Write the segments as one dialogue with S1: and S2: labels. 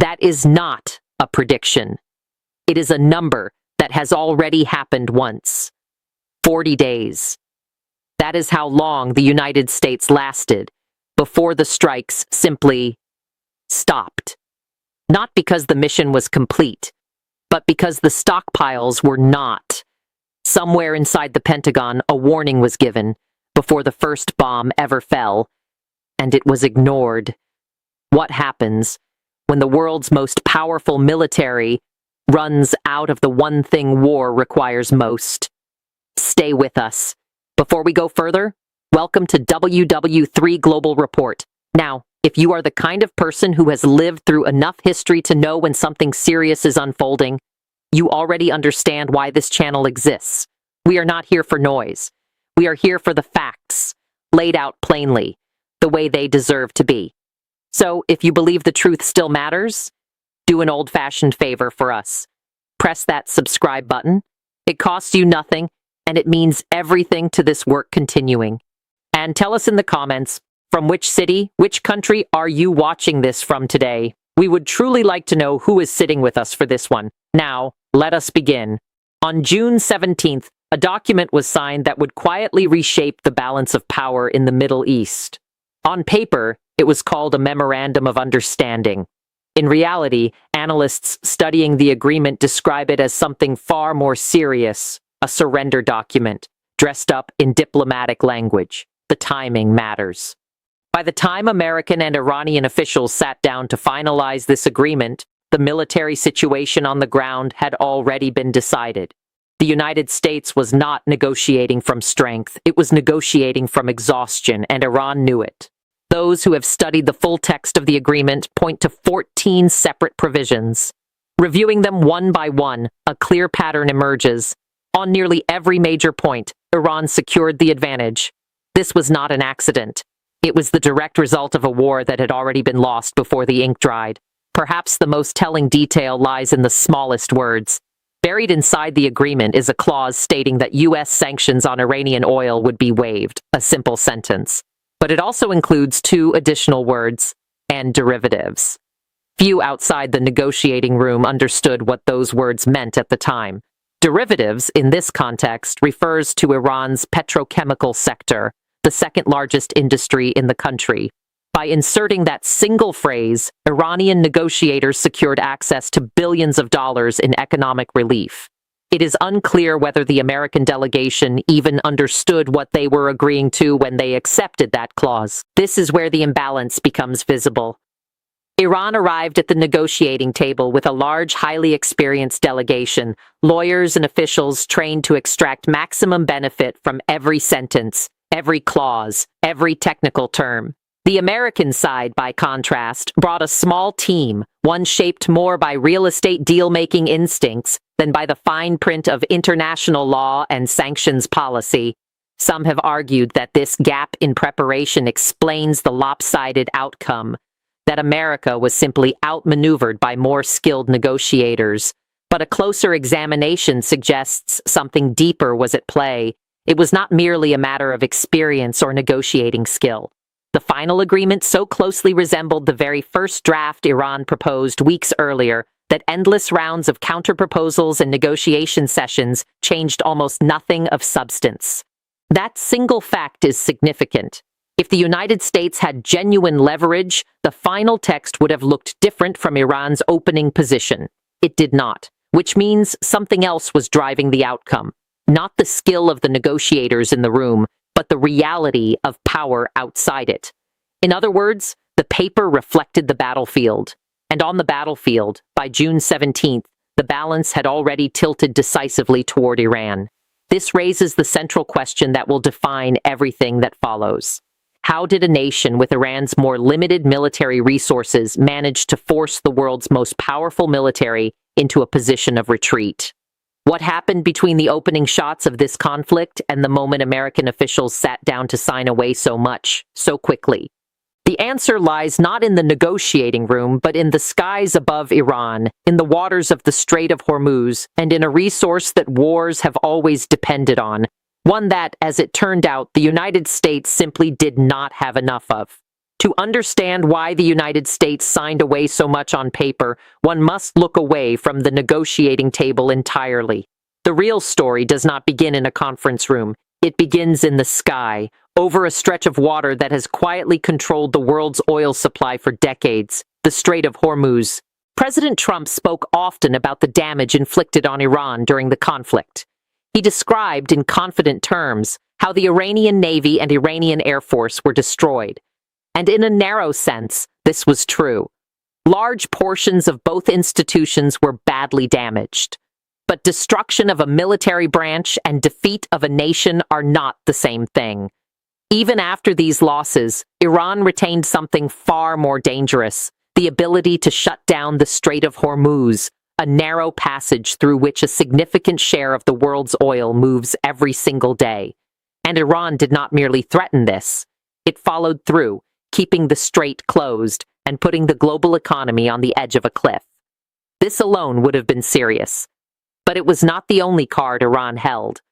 S1: That is not a prediction. It is a number that has already happened once. 40 days. That is how long the United States lasted before the strikes simply stopped. Not because the mission was complete, but because the stockpiles were not. Somewhere inside the Pentagon, a warning was given before the first bomb ever fell, and it was ignored. What happens when the world's most powerful military runs out of the one thing war requires most? Stay with us. Before we go further, welcome to WW3 Global Report. Now, if you are the kind of person who has lived through enough history to know when something serious is unfolding, you already understand why this channel exists. We are not here for noise. We are here for the facts, laid out plainly, the way they deserve to be. So, if you believe the truth still matters, do an old-fashioned favor for us. Press that subscribe button. It costs you nothing, and it means everything to this work continuing. And tell us in the comments, from which city, which country are you watching this from today? We would truly like to know who is sitting with us for this one. Now, let us begin. On June 17th, a document was signed that would quietly reshape the balance of power in the Middle East. On paper, it was called a Memorandum of Understanding. In reality, analysts studying the agreement describe it as something far more serious, a surrender document, dressed up in diplomatic language. The timing matters. By the time American and Iranian officials sat down to finalize this agreement, the military situation on the ground had already been decided. The United States was not negotiating from strength, it was negotiating from exhaustion, and Iran knew it. Those who have studied the full text of the agreement point to 14 separate provisions. Reviewing them one by one, a clear pattern emerges. On nearly every major point, Iran secured the advantage. This was not an accident. It was the direct result of a war that had already been lost before the ink dried. Perhaps the most telling detail lies in the smallest words. Buried inside the agreement is a clause stating that U.S. sanctions on Iranian oil would be waived, a simple sentence. But it also includes two additional words, and derivatives. Few outside the negotiating room understood what those words meant at the time. Derivatives, in this context, refers to Iran's petrochemical sector, the second largest industry in the country. By inserting that single phrase, Iranian negotiators secured access to billions of dollars in economic relief. It is unclear whether the American delegation even understood what they were agreeing to when they accepted that clause. This is where the imbalance becomes visible. Iran arrived at the negotiating table with a large, highly experienced delegation, lawyers and officials trained to extract maximum benefit from every sentence, every clause, every technical term. The American side, by contrast, brought a small team, one shaped more by real estate deal-making instincts than by the fine print of international law and sanctions policy. Some have argued that this gap in preparation explains the lopsided outcome, that America was simply outmaneuvered by more skilled negotiators. But a closer examination suggests something deeper was at play. It was not merely a matter of experience or negotiating skill. The final agreement so closely resembled the very first draft Iran proposed weeks earlier that endless rounds of counterproposals and negotiation sessions changed almost nothing of substance. That single fact is significant. If the United States had genuine leverage, the final text would have looked different from Iran's opening position. It did not, which means something else was driving the outcome. Not the skill of the negotiators in the room, but the reality of power outside it. In other words, the paper reflected the battlefield. And on the battlefield, by June 17th, the balance had already tilted decisively toward Iran. This raises the central question that will define everything that follows. How did a nation with Iran's more limited military resources manage to force the world's most powerful military into a position of retreat? What happened between the opening shots of this conflict and the moment American officials sat down to sign away so much, so quickly? The answer lies not in the negotiating room, but in the skies above Iran, in the waters of the Strait of Hormuz, and in a resource that wars have always depended on, one that, as it turned out, the United States simply did not have enough of. To understand why the United States signed away so much on paper, one must look away from the negotiating table entirely. The real story does not begin in a conference room. It begins in the sky, over a stretch of water that has quietly controlled the world's oil supply for decades, the Strait of Hormuz. President Trump spoke often about the damage inflicted on Iran during the conflict. He described in confident terms how the Iranian Navy and Iranian Air Force were destroyed. And in a narrow sense, this was true. Large portions of both institutions were badly damaged. But destruction of a military branch and defeat of a nation are not the same thing. Even after these losses, Iran retained something far more dangerous: the ability to shut down the Strait of Hormuz, a narrow passage through which a significant share of the world's oil moves every single day. And Iran did not merely threaten this. It followed through, keeping the strait closed and putting the global economy on the edge of a cliff. This alone would have been serious. But it was not the only card Iran held.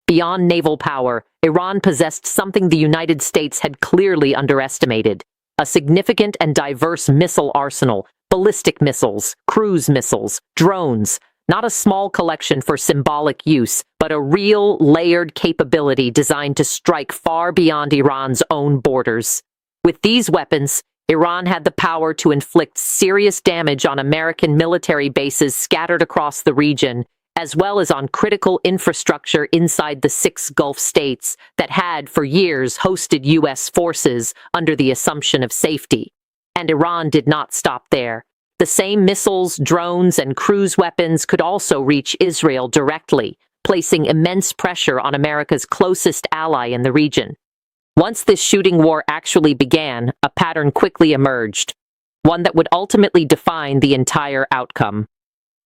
S1: Beyond naval power, Iran possessed something the United States had clearly underestimated: a significant and diverse missile arsenal, ballistic missiles, cruise missiles, drones, not a small collection for symbolic use, but a real, layered capability designed to strike far beyond Iran's own borders. With these weapons, Iran had the power to inflict serious damage on American military bases scattered across the region, as well as on critical infrastructure inside the 6 Gulf states that had, for years, hosted U.S. forces under the assumption of safety. And Iran did not stop there. The same missiles, drones, and cruise weapons could also reach Israel directly, placing immense pressure on America's closest ally in the region. Once this shooting war actually began, a pattern quickly emerged, one that would ultimately define the entire outcome.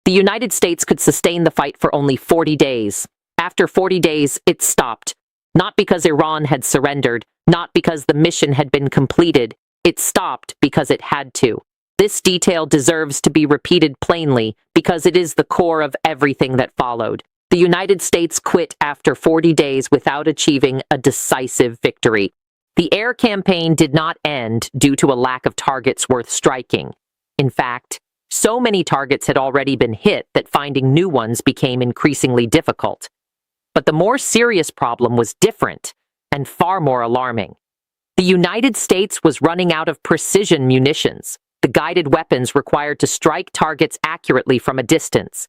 S1: The United States could sustain the fight for only 40 days. After 40 days, it stopped. Not because Iran had surrendered, not because the mission had been completed. It stopped because it had to. This detail deserves to be repeated plainly because it is the core of everything that followed. The United States quit after 40 days without achieving a decisive victory. The air campaign did not end due to a lack of targets worth striking. In fact, so many targets had already been hit that finding new ones became increasingly difficult. But the more serious problem was different and far more alarming. The United States was running out of precision munitions, the guided weapons required to strike targets accurately from a distance.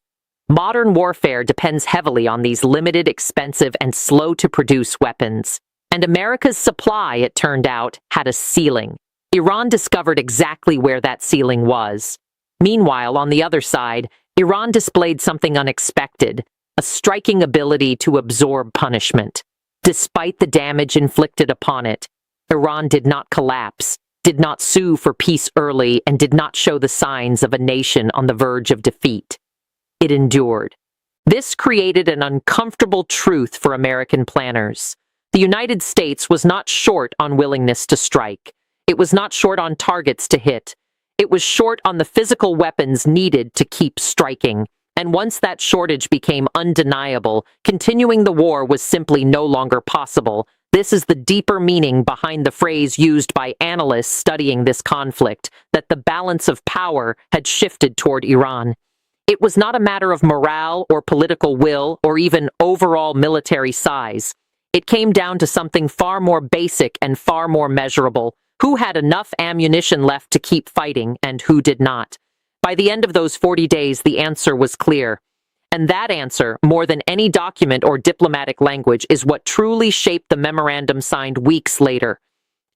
S1: Modern warfare depends heavily on these limited, expensive, and slow-to-produce weapons. And America's supply, it turned out, had a ceiling. Iran discovered exactly where that ceiling was. Meanwhile, on the other side, Iran displayed something unexpected: a striking ability to absorb punishment. Despite the damage inflicted upon it, Iran did not collapse, did not sue for peace early, and did not show the signs of a nation on the verge of defeat. It endured. This created an uncomfortable truth for American planners. The United States was not short on willingness to strike. It was not short on targets to hit. It was short on the physical weapons needed to keep striking. And once that shortage became undeniable, continuing the war was simply no longer possible. This is the deeper meaning behind the phrase used by analysts studying this conflict, that the balance of power had shifted toward Iran. It was not a matter of morale or political will or even overall military size. It came down to something far more basic and far more measurable: who had enough ammunition left to keep fighting and who did not. By the end of those 40 days, the answer was clear. And that answer, more than any document or diplomatic language, is what truly shaped the memorandum signed weeks later.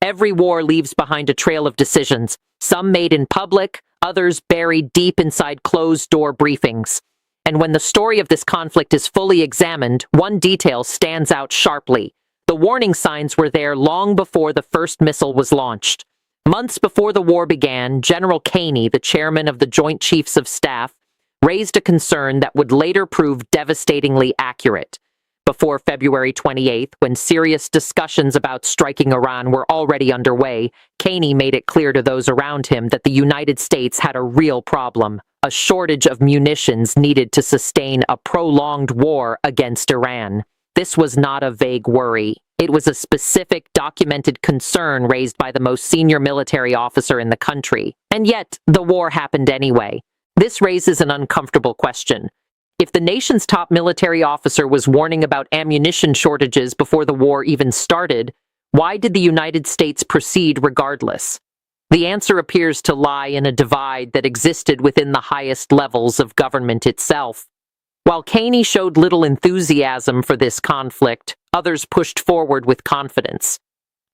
S1: Every war leaves behind a trail of decisions, some made in public, others buried deep inside closed-door briefings. And when the story of this conflict is fully examined, one detail stands out sharply. The warning signs were there long before the first missile was launched. Months before the war began, General Caney, the chairman of the Joint Chiefs of Staff, raised a concern that would later prove devastatingly accurate. Before February 28th, when serious discussions about striking Iran were already underway, Caney made it clear to those around him that the United States had a real problem: a shortage of munitions needed to sustain a prolonged war against Iran. This was not a vague worry. It was a specific, documented concern raised by the most senior military officer in the country. And yet, the war happened anyway. This raises an uncomfortable question. If the nation's top military officer was warning about ammunition shortages before the war even started, why did the United States proceed regardless? The answer appears to lie in a divide that existed within the highest levels of government itself. While Caney showed little enthusiasm for this conflict, others pushed forward with confidence.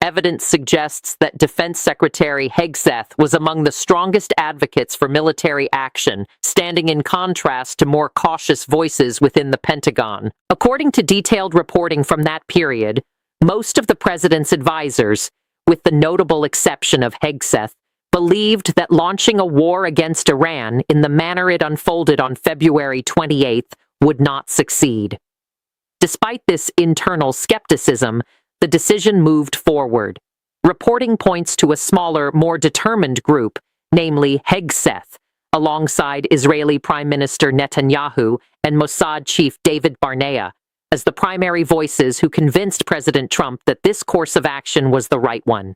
S1: Evidence suggests that Defense Secretary Hegseth was among the strongest advocates for military action, standing in contrast to more cautious voices within the Pentagon. According to detailed reporting from that period, most of the president's advisors, with the notable exception of Hegseth, believed that launching a war against Iran in the manner it unfolded on February 28th would not succeed. Despite this internal skepticism, the decision moved forward. Reporting points to a smaller, more determined group, namely Hegseth, alongside Israeli Prime Minister Netanyahu and Mossad chief David Barnea, as the primary voices who convinced President Trump that this course of action was the right one.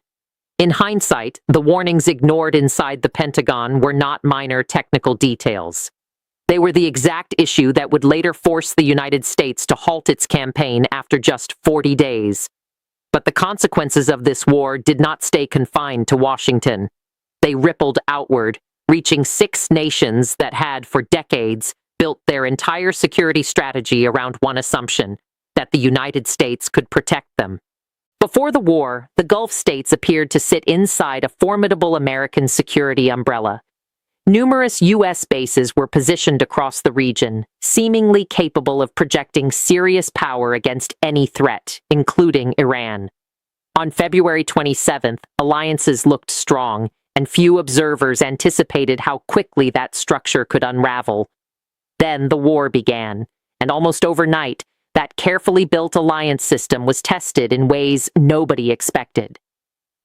S1: In hindsight, the warnings ignored inside the Pentagon were not minor technical details. They were the exact issue that would later force the United States to halt its campaign after just 40 days. But the consequences of this war did not stay confined to Washington. They rippled outward, reaching 6 nations that had, for decades, built their entire security strategy around one assumption, that the United States could protect them. Before the war, the Gulf states appeared to sit inside a formidable American security umbrella. Numerous U.S. bases were positioned across the region, seemingly capable of projecting serious power against any threat, including Iran. On February 27th, alliances looked strong, and few observers anticipated how quickly that structure could unravel. Then the war began, and almost overnight, that carefully built alliance system was tested in ways nobody expected.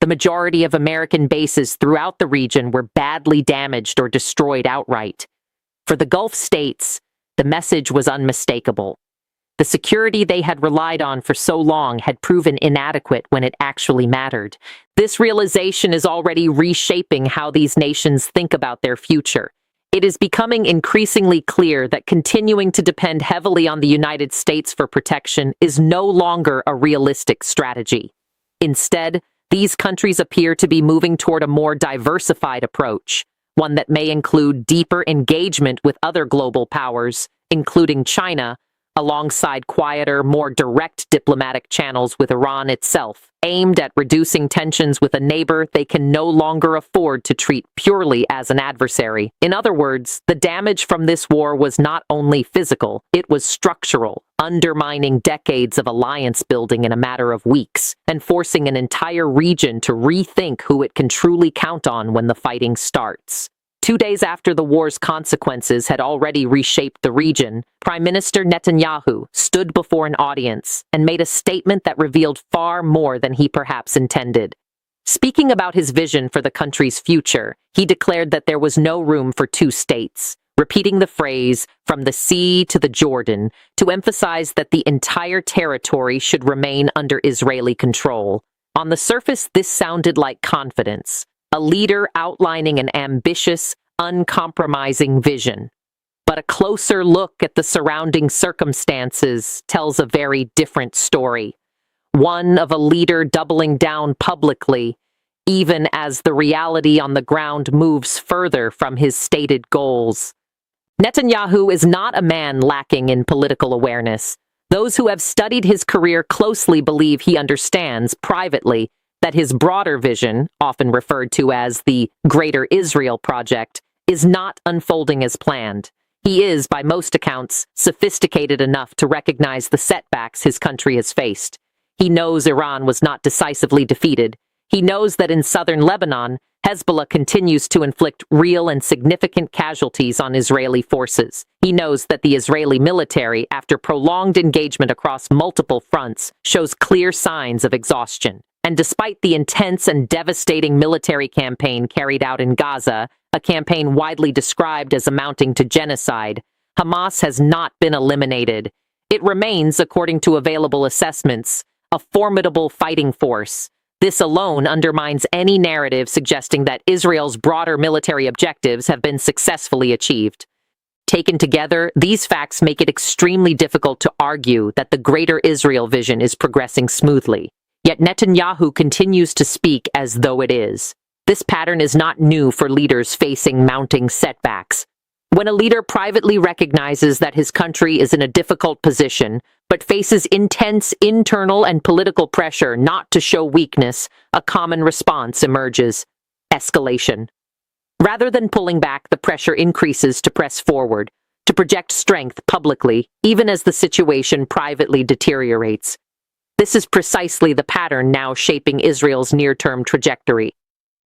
S1: The majority of American bases throughout the region were badly damaged or destroyed outright. For the Gulf states, the message was unmistakable. The security they had relied on for so long had proven inadequate when it actually mattered. This realization is already reshaping how these nations think about their future. It is becoming increasingly clear that continuing to depend heavily on the United States for protection is no longer a realistic strategy. Instead, these countries appear to be moving toward a more diversified approach, one that may include deeper engagement with other global powers, including China, alongside quieter, more direct diplomatic channels with Iran itself, aimed at reducing tensions with a neighbor they can no longer afford to treat purely as an adversary. In other words, the damage from this war was not only physical, it was structural, undermining decades of alliance building in a matter of weeks, and forcing an entire region to rethink who it can truly count on when the fighting starts. 2 days after the war's consequences had already reshaped the region, Prime Minister Netanyahu stood before an audience and made a statement that revealed far more than he perhaps intended. Speaking about his vision for the country's future, he declared that there was no room for 2 states, repeating the phrase, "from the sea to the Jordan," to emphasize that the entire territory should remain under Israeli control. On the surface, this sounded like confidence, a leader outlining an ambitious, uncompromising vision. But a closer look at the surrounding circumstances tells a very different story. One of a leader doubling down publicly, even as the reality on the ground moves further from his stated goals. Netanyahu is not a man lacking in political awareness. Those who have studied his career closely believe he understands, privately, that his broader vision, often referred to as the Greater Israel Project, is not unfolding as planned. He is, by most accounts, sophisticated enough to recognize the setbacks his country has faced. He knows Iran was not decisively defeated. He knows that in southern Lebanon, Hezbollah continues to inflict real and significant casualties on Israeli forces. He knows that the Israeli military, after prolonged engagement across multiple fronts, shows clear signs of exhaustion. And despite the intense and devastating military campaign carried out in Gaza, a campaign widely described as amounting to genocide, Hamas has not been eliminated. It remains, according to available assessments, a formidable fighting force. This alone undermines any narrative suggesting that Israel's broader military objectives have been successfully achieved. Taken together, these facts make it extremely difficult to argue that the greater Israel vision is progressing smoothly. Yet Netanyahu continues to speak as though it is. This pattern is not new for leaders facing mounting setbacks. When a leader privately recognizes that his country is in a difficult position, but faces intense internal and political pressure not to show weakness, a common response emerges: escalation. Rather than pulling back, the pressure increases to press forward, to project strength publicly, even as the situation privately deteriorates. This is precisely the pattern now shaping Israel's near-term trajectory.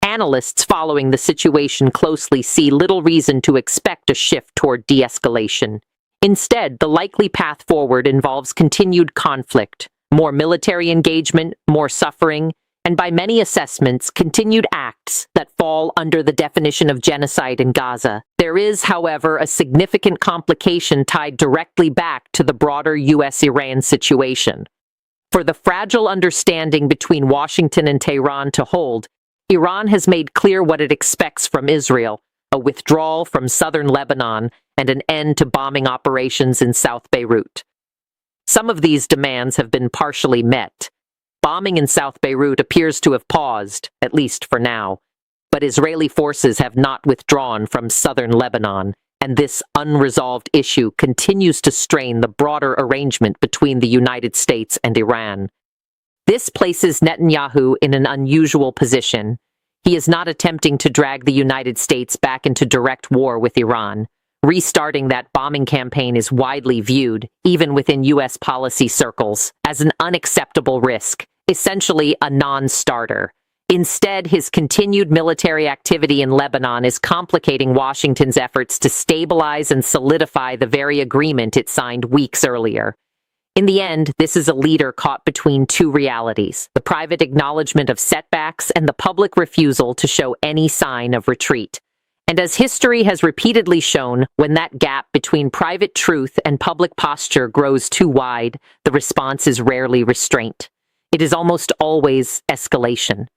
S1: Analysts following the situation closely see little reason to expect a shift toward de-escalation. Instead, the likely path forward involves continued conflict, more military engagement, more suffering, and by many assessments, continued acts that fall under the definition of genocide in Gaza. There is, however, a significant complication tied directly back to the broader U.S.-Iran situation. For the fragile understanding between Washington and Tehran to hold, Iran has made clear what it expects from Israel: a withdrawal from southern Lebanon and an end to bombing operations in South Beirut. Some of these demands have been partially met. Bombing in South Beirut appears to have paused, at least for now, but Israeli forces have not withdrawn from southern Lebanon, and this unresolved issue continues to strain the broader arrangement between the United States and Iran. This places Netanyahu in an unusual position. He is not attempting to drag the United States back into direct war with Iran. Restarting that bombing campaign is widely viewed, even within U.S. policy circles, as an unacceptable risk, essentially a non-starter. Instead, his continued military activity in Lebanon is complicating Washington's efforts to stabilize and solidify the very agreement it signed weeks earlier. In the end, this is a leader caught between two realities: the private acknowledgement of setbacks and the public refusal to show any sign of retreat. And as history has repeatedly shown, when that gap between private truth and public posture grows too wide, the response is rarely restraint. It is almost always escalation.